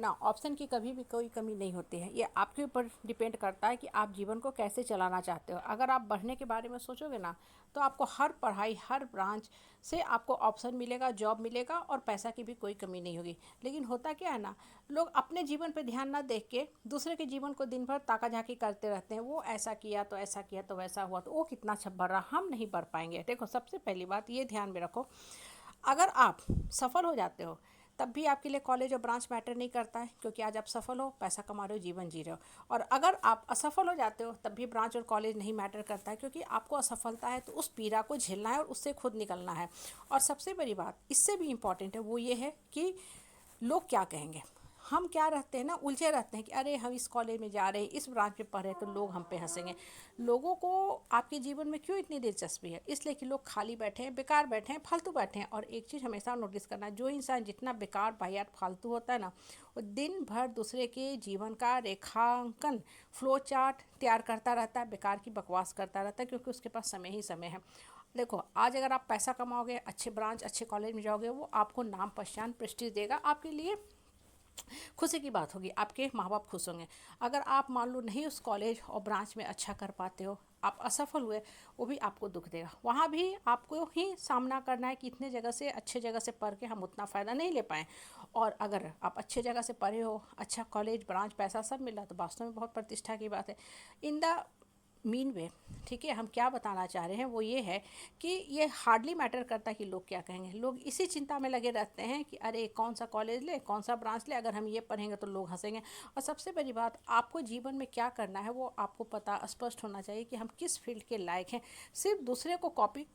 ना, ऑप्शन की कभी भी कोई कमी नहीं होती है। ये आपके ऊपर डिपेंड करता है कि आप जीवन को कैसे चलाना चाहते हो। अगर आप बढ़ने के बारे में सोचोगे ना, तो आपको हर पढ़ाई, हर ब्रांच से आपको ऑप्शन मिलेगा, जॉब मिलेगा और पैसा की भी कोई कमी नहीं होगी। लेकिन होता क्या है ना, लोग अपने जीवन पे ध्यान ना देख के दूसरे के जीवन को दिन भर ताका झाकी करते रहते हैं। वो ऐसा किया तो ऐसा किया तो वैसा हुआ, तो वो कितना अच्छा बढ़ रहा, हम नहीं बढ़ पाएंगे। देखो, सबसे पहली बात ये ध्यान में रखो, अगर आप सफल हो जाते हो तब भी आपके लिए कॉलेज और ब्रांच मैटर नहीं करता है, क्योंकि आज आप सफल हो, पैसा कमा रहे हो, जीवन जी रहे हो। और अगर आप असफल हो जाते हो तब भी ब्रांच और कॉलेज नहीं मैटर करता है, क्योंकि आपको असफलता है तो उस पीड़ा को झेलना है और उससे खुद निकलना है। और सबसे बड़ी बात इससे भी इम्पॉर्टेंट है, वो ये है कि लोग क्या कहेंगे। हम क्या रहते हैं ना, उलझे रहते हैं कि अरे हम इस कॉलेज में जा रहे हैं, इस ब्रांच में पढ़ रहे हैं, तो लोग हम पे हंसेंगे। लोगों को आपके जीवन में क्यों इतनी दिलचस्पी है? इसलिए कि लोग खाली बैठे हैं, बेकार बैठे हैं, फालतू बैठे हैं। और एक चीज़ हमेशा नोटिस करना है, जो इंसान जितना बेकार, वाहियात, फालतू होता है ना, वो दिन भर दूसरे के जीवन का रेखांकन, फ्लो चार्ट तैयार करता रहता है, बेकार की बकवास करता रहता है, क्योंकि उसके पास समय ही समय है। देखो, आज अगर आप पैसा कमाओगे, अच्छे ब्रांच, अच्छे कॉलेज में जाओगे, वो आपको नाम, पहचान, प्रेस्टीज देगा, आपके लिए खुशी की बात होगी, आपके माँ बाप खुश होंगे। अगर आप मान लो नहीं उस कॉलेज और ब्रांच में अच्छा कर पाते हो, आप असफल हुए, वो भी आपको दुख देगा। वहाँ भी आपको ही सामना करना है कि इतने जगह से, अच्छे जगह से पढ़ के हम उतना फ़ायदा नहीं ले पाए। और अगर आप अच्छे जगह से पढ़े हो, अच्छा कॉलेज, ब्रांच, पैसा सब मिला, तो वास्तव में बहुत प्रतिष्ठा की बात है। इन द मीन वे, ठीक है, हम क्या बताना चाह रहे हैं वो ये है कि ये हार्डली मैटर करता कि लोग क्या कहेंगे। लोग इसी चिंता में लगे रहते हैं कि अरे कौन सा कॉलेज ले, कौन सा ब्रांच ले, अगर हम ये पढ़ेंगे तो लोग हंसेंगे। और सबसे बड़ी बात, आपको जीवन में क्या करना है वो आपको पता, स्पष्ट होना चाहिए कि हम किस फील्ड के लायक हैं। सिर्फ दूसरे को कॉपी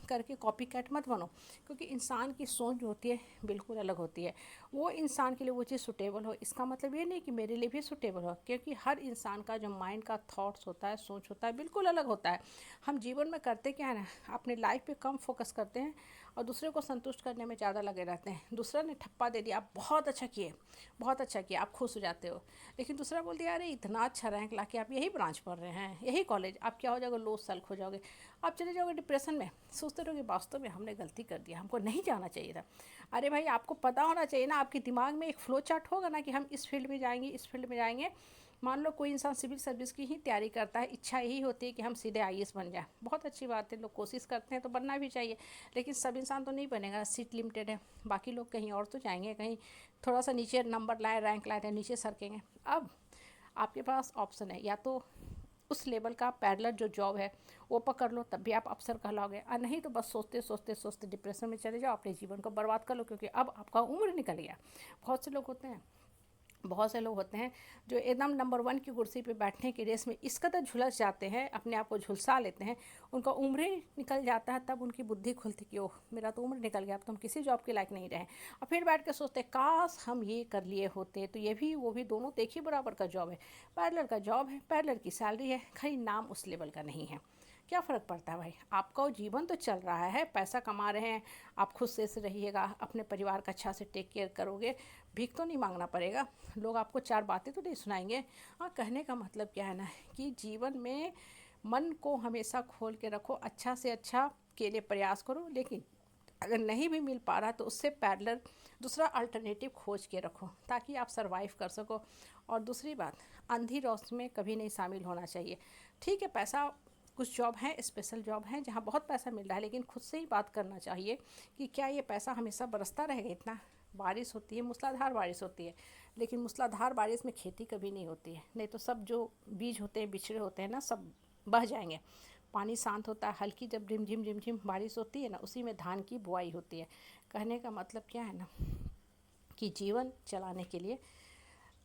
करके कॉपी कैट मत बनो, क्योंकि इंसान की सोच जो होती है बिल्कुल अलग होती है। वो इंसान के लिए वो चीज़ सूटेबल हो, इसका मतलब ये नहीं कि मेरे लिए भी सूटेबल हो, क्योंकि हर इंसान का जो माइंड का थॉट्स होता है, सोच होता है, बिल्कुल अलग होता है। हम जीवन में करते क्या है ना, अपने लाइफ पे कम फोकस करते हैं और दूसरे को संतुष्ट करने में ज़्यादा लगे रहते हैं। दूसरा ने ठप्पा दे दिया, आप बहुत अच्छा किए, बहुत अच्छा किया, आप खुश हो जाते हो। लेकिन दूसरा बोल दिया, अरे इतना अच्छा रैंक ला के आप यही ब्रांच पढ़ रहे हैं, यही कॉलेज, आप क्या हो जाओगे, लो सेल्फ हो जाओगे। आप चले जाओगे डिप्रेशन में, सोचते रहोगे वास्तव में हमने गलती कर दिया, हमको नहीं जाना चाहिए था। अरे भाई, आपको पता होना चाहिए ना, आपके दिमाग में एक फ्लो चार्ट होगा ना कि हम इस फील्ड में जाएंगे, इस फील्ड में जाएंगे। मान लो कोई इंसान सिविल सर्विस की ही तैयारी करता है, इच्छा यही होती है कि हम सीधे आईएएस बन जाए, बहुत अच्छी बात है, लोग कोशिश करते हैं तो बनना भी चाहिए। लेकिन सब इंसान तो नहीं बनेगा, सीट लिमिटेड है, बाकी लोग कहीं और तो जाएंगे, कहीं थोड़ा सा नीचे नंबर लाए, रैंक लाए, तो नीचे सरकेंगे। अब आपके पास ऑप्शन है, या तो उस लेवल का पैरेलल जो जॉब है वो पकड़ लो, तब भी आप अफसर कहलाओगे। और नहीं तो बस सोचते सोचते सोचते डिप्रेशन में चले जाओ, अपने जीवन को बर्बाद कर लो, क्योंकि अब आपका उम्र निकल गया। बहुत से लोग होते हैं जो एकदम नंबर वन की कुर्सी पे बैठने की रेस में इस कदर झुलस जाते हैं, अपने आप को झुलसा लेते हैं, उनका उम्र ही निकल जाता है, तब उनकी बुद्धि खुलती कि ओह मेरा तो उम्र निकल गया, अब तो हम किसी जॉब के लायक नहीं रहे। और फिर बैठ के सोचते काश हम ये कर लिए होते, तो ये भी वो भी दोनों एक ही बराबर का जॉब है, पैरेलल का जॉब है, पैरेलल की सैलरी है, खाली नाम उस लेवल का नहीं है। क्या फ़र्क पड़ता है भाई, आपका जीवन तो चल रहा है, पैसा कमा रहे हैं, आप खुद से रहिएगा, अपने परिवार का अच्छा से टेक केयर करोगे, भीख तो नहीं मांगना पड़ेगा, लोग आपको चार बातें तो नहीं सुनाएंगे। हाँ, कहने का मतलब क्या है ना कि जीवन में मन को हमेशा खोल के रखो, अच्छा से अच्छा के लिए प्रयास करो, लेकिन अगर नहीं भी मिल पा रहा तो उससे पैरेलल दूसरा अल्टरनेटिव खोज के रखो, ताकि आप सरवाइव कर सको। और दूसरी बात, अंधी रोशनी में कभी नहीं शामिल होना चाहिए। ठीक है, पैसा, कुछ जॉब हैं, स्पेशल जॉब हैं जहाँ बहुत पैसा मिल रहा है, लेकिन खुद से ही बात करना चाहिए कि क्या ये पैसा हमेशा बरसता रहेगा इतना। बारिश होती है, मूसलाधार बारिश होती है, लेकिन मूसलाधार बारिश में खेती कभी नहीं होती है, नहीं तो सब जो बीज होते हैं, बिछड़े होते हैं ना, सब बह जाएंगे। पानी शांत होता है, हल्की जब रिमझिम रिमझिम बारिश होती है ना, उसी में धान की बुआई होती है। कहने का मतलब क्या है ना कि जीवन चलाने के लिए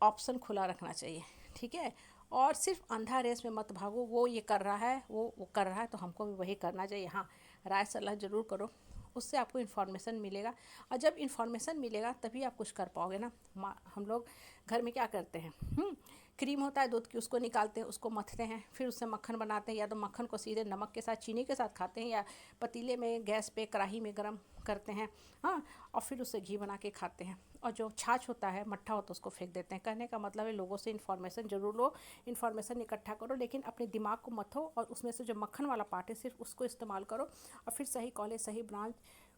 ऑप्शन खुला रखना चाहिए, ठीक है। और सिर्फ अंधा रेस में मत भागो, वो ये कर रहा है, वो कर रहा है, तो हमको भी वही करना चाहिए। हाँ, राय सलाह ज़रूर करो, उससे आपको इन्फॉर्मेशन मिलेगा, और जब इन्फॉर्मेशन मिलेगा तभी आप कुछ कर पाओगे ना। हम लोग घर में क्या करते हैं, क्रीम होता है दूध की, उसको निकालते हैं, उसको मथते हैं, फिर उससे मक्खन बनाते हैं, या तो मक्खन को सीधे नमक के साथ, चीनी के साथ खाते हैं, या पतीले में, गैस पे, कढ़ाई में गर्म करते हैं, हाँ, और फिर उससे घी बना के खाते हैं। और जो छाछ होता है, मट्ठा होता है, उसको फेंक देते हैं। कहने का मतलब है लोगों से इन्फॉर्मेशन जरूर लो, इन्फॉर्मेशन इकट्ठा करो, लेकिन अपने दिमाग को मथो, और उसमें से जो मक्खन वाला पार्ट है सिर्फ उसको इस्तेमाल करो, और फिर सही कॉलेज, सही ब्रांच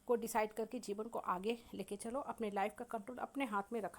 को डिसाइड करके जीवन को आगे लेके चलो। अपने लाइफ का कंट्रोल अपने हाथ में रखा